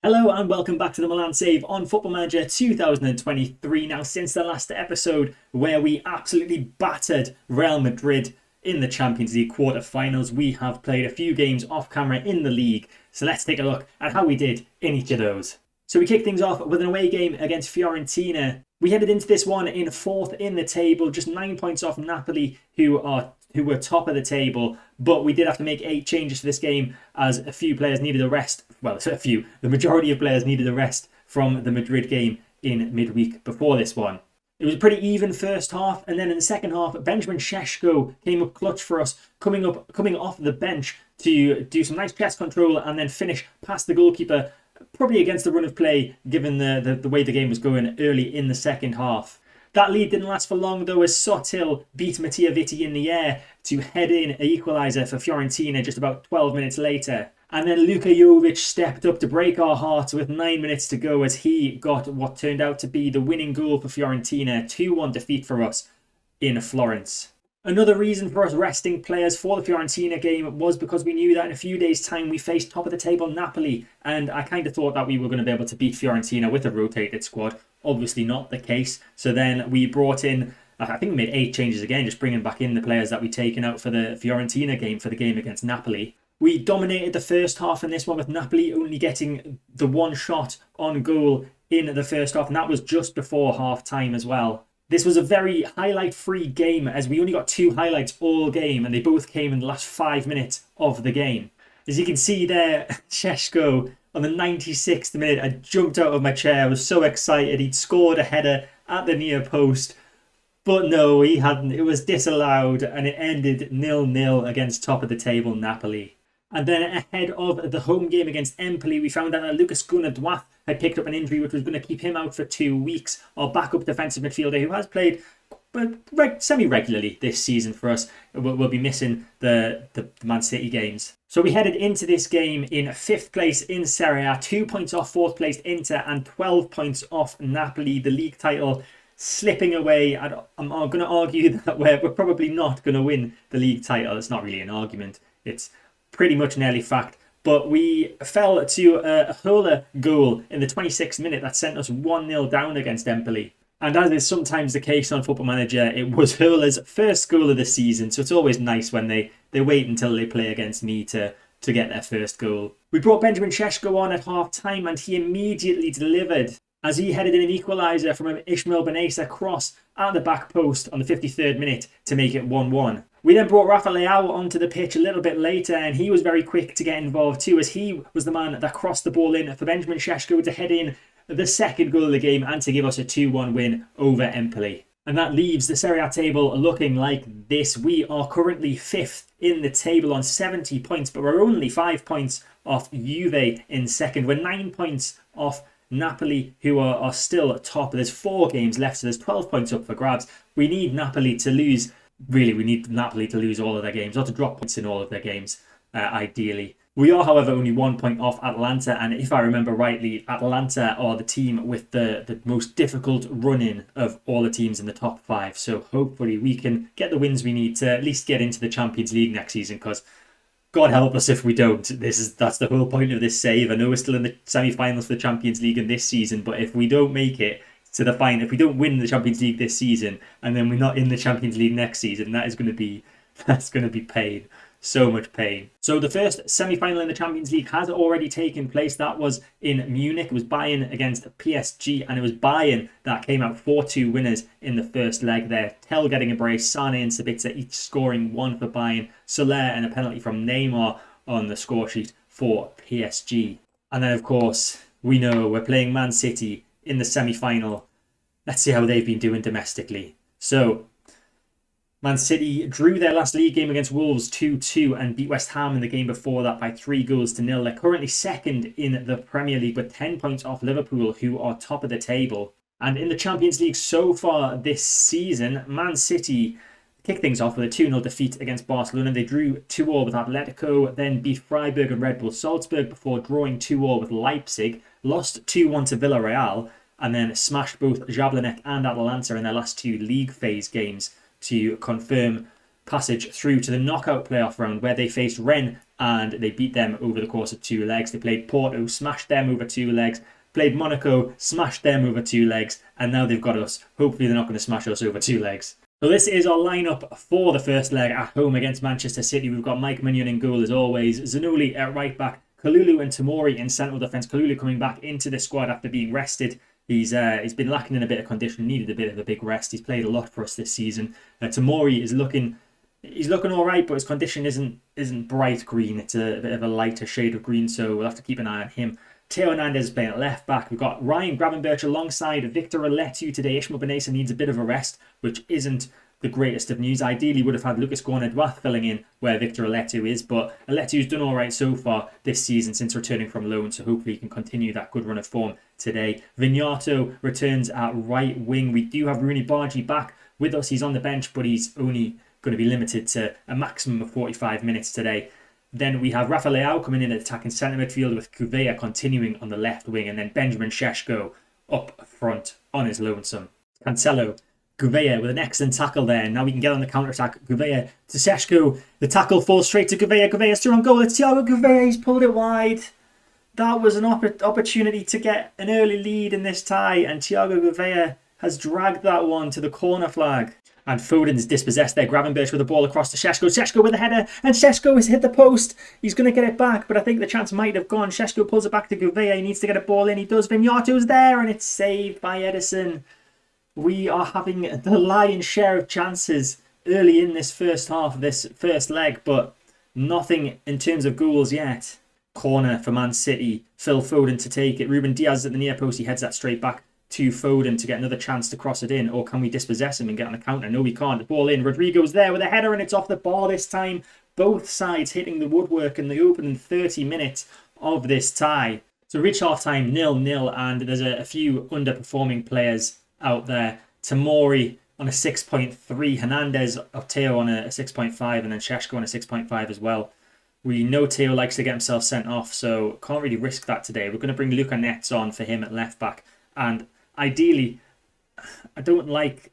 Hello and welcome back to the Milan Save on Football Manager 2023. Now, since the last episode where we absolutely battered Real Madrid in the Champions League quarter-finals, we have played a few games off camera in the league. So let's take a look at how we did in each of those. So we kicked things off with an away game against Fiorentina. We headed into this one in fourth in the table, just 9 points off Napoli, who were top of the table, but we did have to make 8 changes for this game as a few players needed a rest. Well, the majority of players needed a rest from the Madrid game in midweek before this one. It was a pretty even first half, and then in the second half, Benjamin Šeško came up clutch for us, coming off the bench to do some nice chest control and then finish past the goalkeeper, probably against the run of play, given the way the game was going early in the second half. That lead didn't last for long though, as Sotil beat Mattia Vitti in the air to head in an equaliser for Fiorentina just about 12 minutes later. And then Luka Jovic stepped up to break our hearts with 9 minutes to go as he got what turned out to be the winning goal for Fiorentina, 2-1 defeat for us in Florence. Another reason for us resting players for the Fiorentina game was because we knew that in a few days' time we faced top of the table Napoli, and I kind of thought that we were going to be able to beat Fiorentina with a rotated squad. Obviously not the case. So then we brought in, I think we made 8 changes again, just bringing back in the players that we'd taken out for the Fiorentina game, for the game against Napoli. We dominated the first half in this one, with Napoli only getting the one shot on goal in the first half, and that was just before half time as well. This was a very highlight-free game, as we only got 2 highlights all game, and they both came in the last 5 minutes of the game. As you can see there, Šeško, on the 96th minute, I jumped out of my chair. I was so excited. He'd scored a header at the near post, but no, he hadn't. It was disallowed, and it ended 0-0 against top-of-the-table Napoli. And then ahead of the home game against Empoli, we found out that Lucas Gunnar had picked up an injury which was going to keep him out for 2 weeks. Our backup defensive midfielder, who has played semi-regularly this season for us, will be missing the Man City games. So we headed into this game in 5th place in Serie A, 2 points off 4th place Inter and 12 points off Napoli, the league title slipping away. I'm going to argue that we're probably not going to win the league title. It's not really an argument. It's pretty much nearly fact. But we fell to a Haaland goal in the 26th minute that sent us 1-0 down against Empoli. And as is sometimes the case on Football Manager, it was Haaland's first goal of the season, so it's always nice when they wait until they play against me to get their first goal. We brought Benjamin Šeško on at half-time, and he immediately delivered as he headed in an equaliser from an Ismail Benessa cross at the back post on the 53rd minute to make it 1-1. We then brought Rafa Leao onto the pitch a little bit later, and he was very quick to get involved too, as he was the man that crossed the ball in for Benjamin Šeško to head in the second goal of the game and to give us a 2-1 win over Empoli. And that leaves the Serie A table looking like this. We are currently 5th in the table on 70 points, but we're only 5 points off Juve in second. We're 9 points off Napoli, who are still top. There's 4 games left, so there's 12 points up for grabs. We need Napoli to lose. Really, we need Napoli to lose all of their games, or to drop points in all of their games, ideally. We are, however, only 1 point off Atalanta, and if I remember rightly, Atalanta are the team with the most difficult run-in of all the teams in the top 5. So hopefully we can get the wins we need to at least get into the Champions League next season, because God help us if we don't. That's the whole point of this save. I know we're still in the semi-finals for the Champions League in this season, but if we don't make it to the final, if we don't win the Champions League this season, and then we're not in the Champions League next season, that's going to be pain. So much pain. So the first semi-final in the Champions League has already taken place. That was in Munich. It was Bayern against PSG, and it was Bayern that came out 4-2 winners in the first leg there. Tell getting a brace, Sane and Sabitzer each scoring 1 for Bayern, Soler and a penalty from Neymar on the score sheet for PSG. And then, of course, we know we're playing Man City in the semi-final. Let's see how they've been doing domestically. So Man City drew their last league game against Wolves 2-2 and beat West Ham in the game before that by 3-0. They're currently second in the Premier League with 10 points off Liverpool, who are top of the table. And in the Champions League so far this season, Man City kicked things off with a 2-0 defeat against Barcelona. They drew 2-2 with Atletico, then beat Freiburg and Red Bull Salzburg before drawing 2-2 with Leipzig, lost 2-1 to Villarreal, and then smashed both Jablonec and Atalanta in their last 2 league phase games to confirm passage through to the knockout playoff round where they faced Rennes and they beat them over the course of 2 legs. They played Porto, smashed them over 2 legs, played Monaco, smashed them over 2 legs, and now they've got us. Hopefully they're not going to smash us over 2 legs. So this is our lineup for the first leg at home against Manchester City. We've got Mike Mignon in goal as always, Zanoli at right back, Kalulu and Tomori in central defence. Kalulu coming back into the squad after being rested. He's been lacking in a bit of condition, needed a bit of a big rest. He's played a lot for us this season. Tomori is looking all right, but his condition isn't bright green. It's a bit of a lighter shade of green, so we'll have to keep an eye on him. Theo Hernandez playing at left back. We've got Ryan Gravenberch alongside Victor Oletu today. Ishmael Benessa needs a bit of a rest, which isn't the greatest of news. Ideally would have had Lucas Gouin-Edouard filling in where Victor Oletu is, but Oletu's done all right so far this season since returning from loan, so hopefully he can continue that good run of form today. Vignato returns at right wing. We do have Rooney Bargi back with us. He's on the bench, but he's only going to be limited to a maximum of 45 minutes today. Then we have Rafa Leao coming in at attacking centre midfield with Gouveia continuing on the left wing, and then Benjamin Šeško up front on his lonesome. Cancelo, Gouveia with an excellent tackle there. Now we can get on the counter-attack. Gouveia to Šeško. The tackle falls straight to Gouveia. Gouveia still on goal. It's Thiago Gouveia. He's pulled it wide. That was an opportunity to get an early lead in this tie, and Thiago Gouveia has dragged that one to the corner flag. And Foden's dispossessed there. Gravenberch with the ball across to Šeško. Šeško with a header. And Šeško has hit the post. He's going to get it back, but I think the chance might have gone. Šeško pulls it back to Gouveia. He needs to get a ball in. He does. Vignato's there, and it's saved by Ederson. We are having the lion's share of chances early in this first half of this first leg, but nothing in terms of goals yet. Corner for Man City. Phil Foden to take it. Ruben Diaz at the near post. He heads that straight back to Foden to get another chance to cross it in, or can we dispossess him and get on a counter? No, we can't. The ball in. Rodrigo's there with a header, and it's off the bar this time. Both sides hitting the woodwork in the opening 30 minutes of this tie. So reach half time 0-0, and there's a few underperforming players out there. Tomori on a 6.3, Hernandez of Theo on a 6.5, and then Šeško on a 6.5 as well. We know Theo likes to get himself sent off, so can't really risk that today. We're going to bring Luca Netz on for him at left back, and ideally, I don't like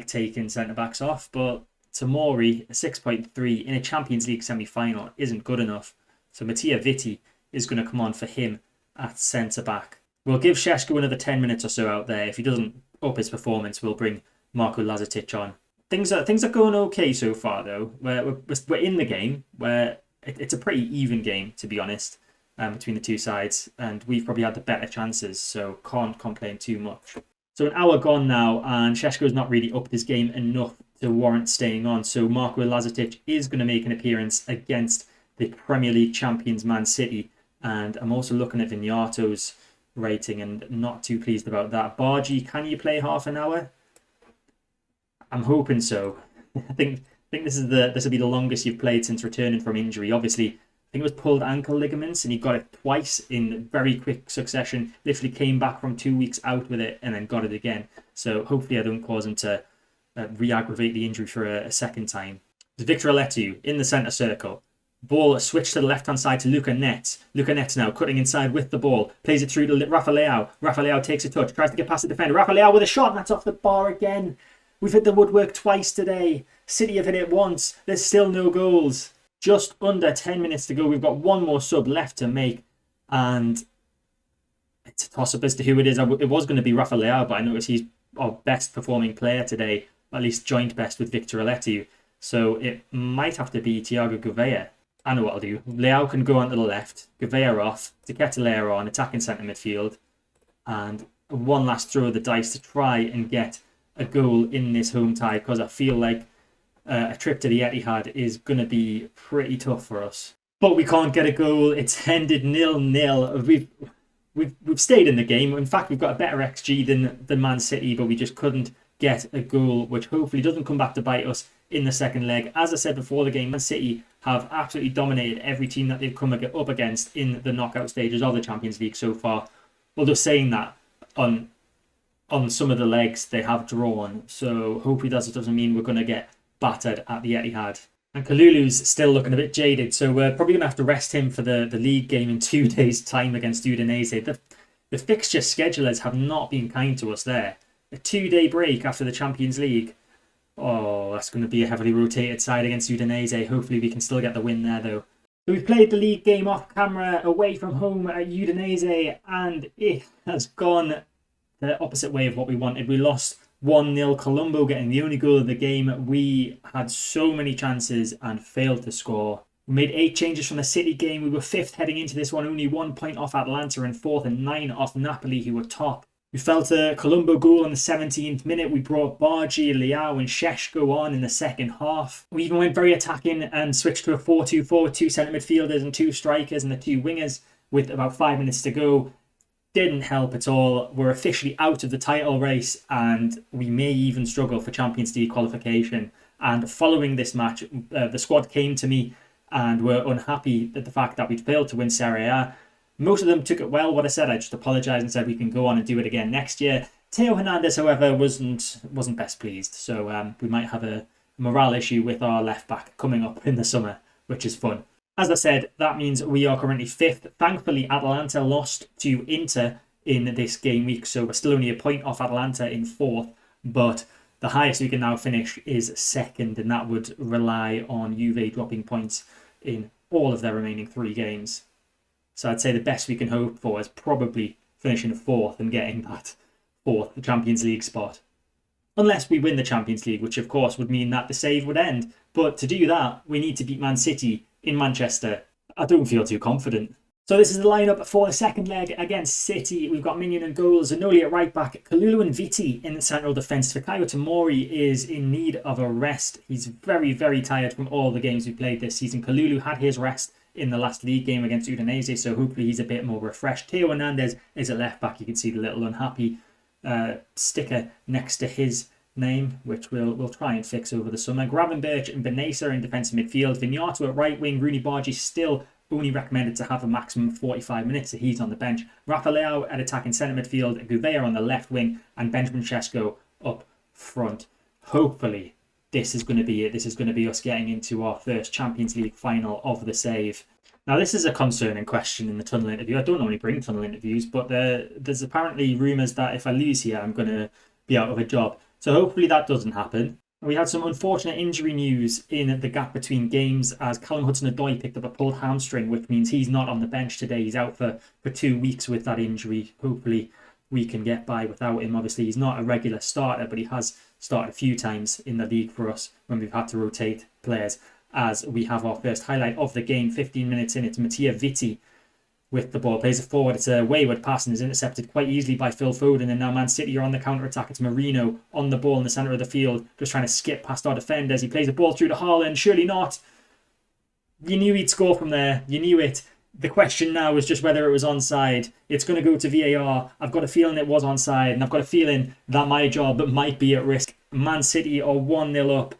taking centre backs off, but Tomori, a 6.3 in a Champions League semi-final isn't good enough. So Mattia Vitti is going to come on for him at centre back. We'll give Šeško another 10 minutes or so out there. If he doesn't up his performance, we'll bring Marko Lazetic on. Things are going okay so far though. We're in the game where it's a pretty even game, to be honest. Between the two sides, and we've probably had the better chances, so can't complain too much. So an hour gone now, and Šeško's not really upped his game enough to warrant staying on, so Marko Lazetic is going to make an appearance against the Premier League champions Man City, and I'm also looking at Vignato's rating and not too pleased about that. Bargi, can you play half an hour? I'm hoping so. I think this will be the longest you've played since returning from injury. Obviously, I think it was pulled ankle ligaments, and he got it twice in very quick succession. Literally came back from 2 weeks out with it and then got it again. So hopefully I don't cause him to re-aggravate the injury for a second time. There's Victor Oletu in the centre circle. Ball switched to the left-hand side to Luca Netz. Luca Netz now cutting inside with the ball. Plays it through to Rafa Leao. Rafa Leao takes a touch. Tries to get past the defender. Rafa Leao with a shot, and that's off the bar again. We've hit the woodwork twice today. City have hit it once. There's still no goals. Just under 10 minutes to go. We've got one more sub left to make, and it's a toss-up as to who it is. It was going to be Rafa Leao, but I noticed he's our best performing player today, at least joint best with Victor Oletu. So it might have to be Thiago Gouveia. I know what I'll do. Leao can go on to the left, Gouveia off, Nketiah on, attacking centre midfield, and one last throw of the dice to try and get a goal in this home tie, because I feel like a trip to the Etihad is going to be pretty tough for us. But we can't get a goal. It's ended 0-0. We've stayed in the game. In fact, we've got a better XG than Man City, but we just couldn't get a goal, which hopefully doesn't come back to bite us in the second leg. As I said before the game, Man City have absolutely dominated every team that they've come up against in the knockout stages of the Champions League so far. Well, just saying that, on some of the legs they have drawn, so hopefully that doesn't mean we're going to get battered at the Etihad. And Kalulu's still looking a bit jaded, so we're probably going to have to rest him for the league game in 2 days' time against Udinese. The fixture schedulers have not been kind to us there. A 2-day break after the Champions League. Oh, that's going to be a heavily rotated side against Udinese. Hopefully we can still get the win there though. So we've played the league game off camera away from home at Udinese, and it has gone the opposite way of what we wanted. We lost 1-0, Colombo getting the only goal of the game. We had so many chances and failed to score. We made 8 changes from the City game. We were 5th heading into this one, only 1 point off Atalanta and 4th and 9 off Napoli, who were top. We fell to Colombo goal in the 17th minute. We brought Bargi, Leao and Šeško on in the second half. We even went very attacking and switched to a 4-2-4 with 2 centre midfielders and 2 strikers and the 2 wingers with about 5 minutes to go. Didn't help at all. We're officially out of the title race and we may even struggle for Champions League qualification. And following this match, the squad came to me and were unhappy at the fact that we'd failed to win Serie A. Most of them took it well. What I said, I just apologised and said we can go on and do it again next year. Theo Hernandez, however, wasn't best pleased. So we might have a morale issue with our left back coming up in the summer, which is fun. As I said, that means we are currently 5th. Thankfully, Atalanta lost to Inter in this game week, so we're still only a point off Atalanta in 4th. But the highest we can now finish is 2nd, and that would rely on Juve dropping points in all of their remaining 3 games. So I'd say the best we can hope for is probably finishing 4th and getting that 4th Champions League spot. Unless we win the Champions League, which of course would mean that the save would end. But to do that, we need to beat Man City in Manchester. I don't feel too confident. So this is the lineup for the second leg against City. We've got Mignon and goals, Zanoli at right back, Kalulu and Viti in the central defence. Fikayo Tomori is in need of a rest. He's very, very tired from all the games we played this season. Kalulu had his rest in the last league game against Udinese, so hopefully he's a bit more refreshed. Theo Hernandez is at left back. You can see the little unhappy sticker next to his name, which we'll try and fix over the summer. Gravenberch and Benesa in defensive midfield. Vignato at right wing. Rooney Bargi still only recommended to have a maximum of 45 minutes, so he's on the bench. Rafa Leao at attacking centre midfield. Gouveia on the left wing, and Benjamin Šeško up front. Hopefully this is going to be it. This is going to be us getting into our first Champions League final of the save. Now, this is a concerning question in the tunnel interview. I don't normally bring tunnel interviews, but there's apparently rumours that if I lose here, I'm going to be out of a job. So hopefully that doesn't happen. We had some unfortunate injury news in the gap between games as Callum Hudson-Odoi picked up a pulled hamstring, which means he's not on the bench today. He's out for 2 weeks with that injury. Hopefully we can get by without him. Obviously, he's not a regular starter, but he has started a few times in the league for us when we've had to rotate players. As we have our first highlight of the game, 15 minutes in, it's Mattia Viti with the ball, plays it forward. It's a wayward pass and is intercepted quite easily by Phil Foden, and now Man City are on the counter-attack. It's Marino on the ball in the centre of the field, just trying to skip past our defenders. He plays the ball through to Haaland, surely not. You knew he'd score from there, you knew it. The question now is just whether it was onside. It's going to go to VAR. I've got a feeling it was onside, and I've got a feeling that my job might be at risk. Man City are 1-0 up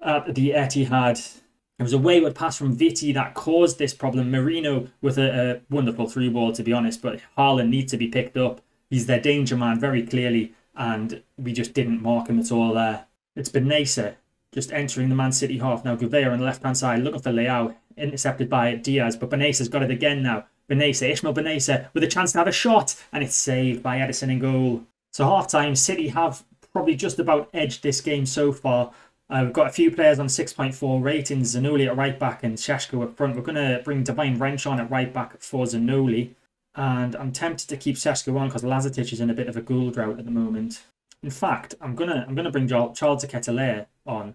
at the Etihad. It was a wayward pass from Viti that caused this problem. Marino with a wonderful through ball, to be honest, but Haaland needs to be picked up. He's their danger man very clearly, and we just didn't mark him at all there. It's Benesa just entering the Man City half. Now Gouveia on the left-hand side looking for Leao, intercepted by Diaz, but Benesa's got it again now. Ishmael Benesa with a chance to have a shot, and it's saved by Edison in goal. So half-time, City have probably just about edged this game so far. We've got a few players on 6.4 ratings. Zanoli at right back and Šeško up front. We're going to bring Divine Wrench on at right back for Zanoli. And I'm tempted to keep Šeško on because Lazetic is in a bit of a goal drought at the moment. In fact, I'm gonna bring Charles Ketelea on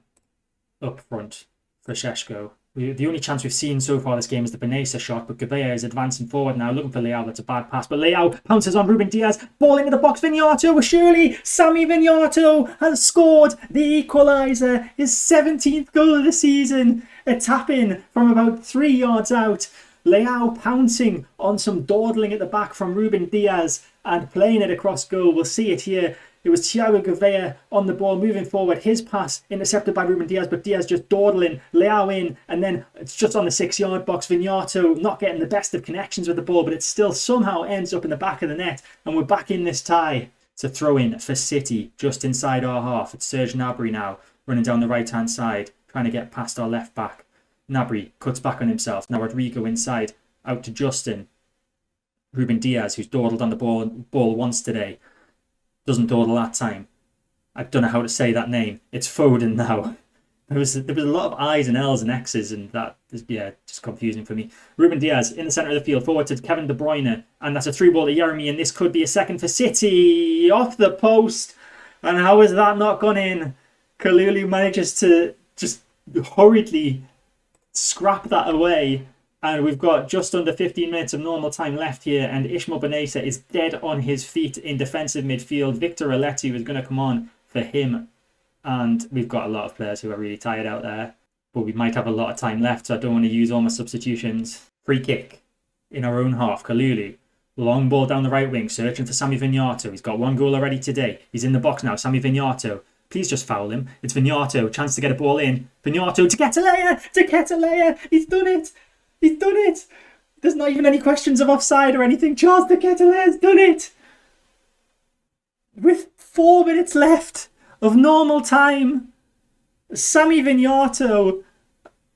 up front for Šeško. The only chance we've seen so far this game is the Benesa shot, but Gouveia is advancing forward now, looking for Leao. That's a bad pass, but Leao pounces on Ruben Diaz, ball into the box. Vignato, surely Sammy Vignato has scored the equaliser, his 17th goal of the season. A tap-in from about 3 yards out. Leao pouncing on some dawdling at the back from Ruben Diaz and playing it across goal. We'll see it here. It was Thiago Gouveia on the ball, moving forward. His pass intercepted by Ruben Diaz, but Diaz just dawdling, Leao in, and then it's just on the 6-yard box. Vignato not getting the best of connections with the ball, but it still somehow ends up in the back of the net, and we're back in this tie. It's a throw-in for City, just inside our half. It's Serge Gnabry now, running down the right-hand side, trying to get past our left back. Gnabry cuts back on himself. Now Rodrigo inside, out to Justin. Ruben Diaz, who's dawdled on the ball once today. Doesn't dawdle that time. I don't know how to say that name. It's Foden now. There was a lot of I's and L's and X's, and that is, just confusing for me. Ruben Diaz in the centre of the field, forward to Kevin De Bruyne, and that's a through ball to Jeremy, and this could be a second for City, off the post. And how has that not gone in? Kalulu manages to just hurriedly scrap that away, and we've got just under 15 minutes of normal time left here, and Ismail Benitez is dead on his feet in defensive midfield. Victor Aletti is going to come on for him, and we've got a lot of players who are really tired out there, but we might have a lot of time left, so I don't want to use all my substitutions. Free kick in our own half. Kalulu, long ball down the right wing, searching for Sami Vignato. He's got one goal already today. He's in the box now. Sami Vignato, please just foul him. It's Vignato, chance to get a ball in. Vignato to Ketelea. He's done it. He's done it. There's not even any questions of offside or anything. Charles de Ketelaer's done it. With 4 minutes left of normal time, Sami Vignato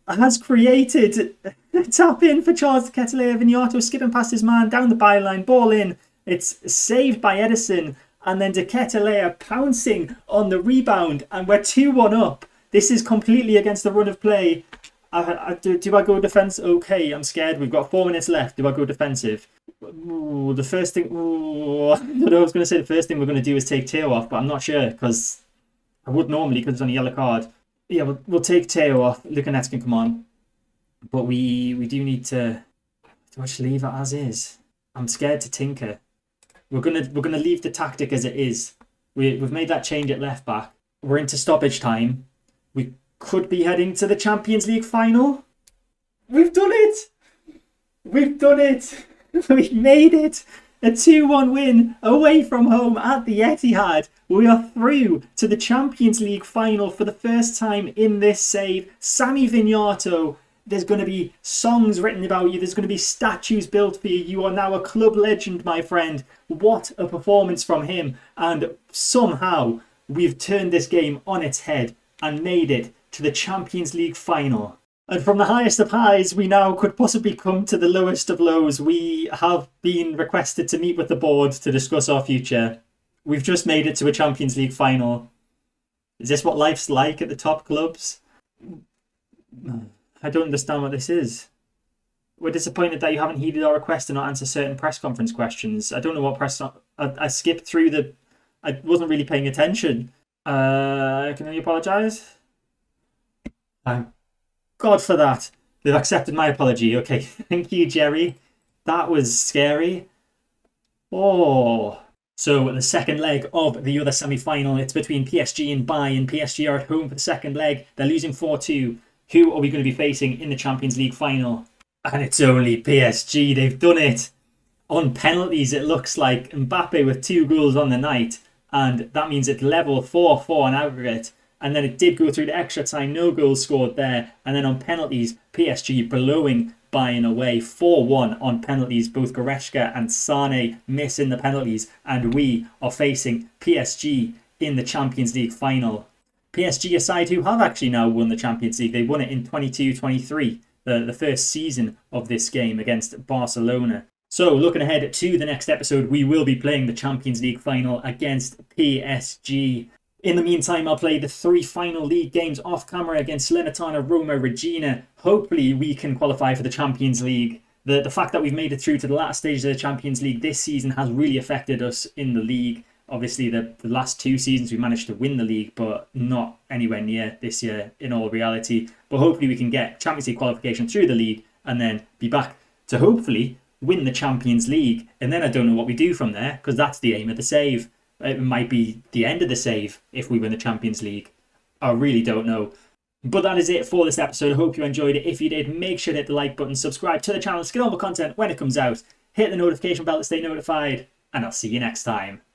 has created a tap in for Charles de Ketelaere. Vignato skipping past his man, down the byline, ball in. It's saved by Edison, and then de Ketelaere pouncing on the rebound, and we're 2-1 up. This is completely against the run of play. Do I go defence? Okay, I'm scared. We've got 4 minutes left. Do I go defensive? Ooh, the first thing... Ooh, I don't know. I was going to say the first thing we're going to do is take Teo off, but I'm not sure, because I would normally, because it's on a yellow card. Yeah, we'll take Teo off. Lukanets can come on. But we do need to... Do I just leave it as is? I'm scared to tinker. We're gonna leave the tactic as it is. We've made that change at left back. We're into stoppage time. We could be heading to the Champions League final. We've done it! We've done it! We've made it! A 2-1 win away from home at the Etihad. We are through to the Champions League final for the first time in this save. Sami Vignato, there's going to be songs written about you. There's going to be statues built for you. You are now a club legend, my friend. What a performance from him. And somehow we've turned this game on its head and made it to the Champions League final. And from the highest of highs, we now could possibly come to the lowest of lows. We have been requested to meet with the board to discuss our future. We've just made it to a Champions League final. Is this what life's like at the top clubs? I don't understand what this is. We're disappointed that you haven't heeded our request to not answer certain press conference questions. I don't know what press... I skipped through the... I wasn't really paying attention. Can I apologise? God for that. They've accepted my apology. Okay, thank you, Jerry. That was scary. Oh. So the second leg of the other semi-final, it's between PSG and Bayern. PSG are at home for the second leg. They're losing 4-2. Who are we going to be facing in the Champions League final? And it's only PSG. They've done it. On penalties, it looks like Mbappe with 2 goals on the night. And that means it's level 4-4 on aggregate. And then it did go through the extra time, no goals scored there. And then on penalties, PSG blowing Bayern away 4-1 on penalties. Both Goretzka and Sane missing the penalties. And we are facing PSG in the Champions League final. PSG, a side who have actually now won the Champions League. They won it in 22-23, the first season of this game against Barcelona. So looking ahead to the next episode, we will be playing the Champions League final against PSG. In the meantime, I'll play the 3 final league games off camera against Salernitana, Roma, Regina. Hopefully we can qualify for the Champions League. The fact that we've made it through to the last stage of the Champions League this season has really affected us in the league. Obviously, the last 2 seasons we managed to win the league, but not anywhere near this year in all reality. But hopefully we can get Champions League qualification through the league and then be back to hopefully win the Champions League. And then I don't know what we do from there, because that's the aim of the save. It might be the end of the save if we win the Champions League. I really don't know. But that is it for this episode. I hope you enjoyed it. If you did, make sure to hit the like button, subscribe to the channel to get all the content when it comes out, hit the notification bell to stay notified, and I'll see you next time.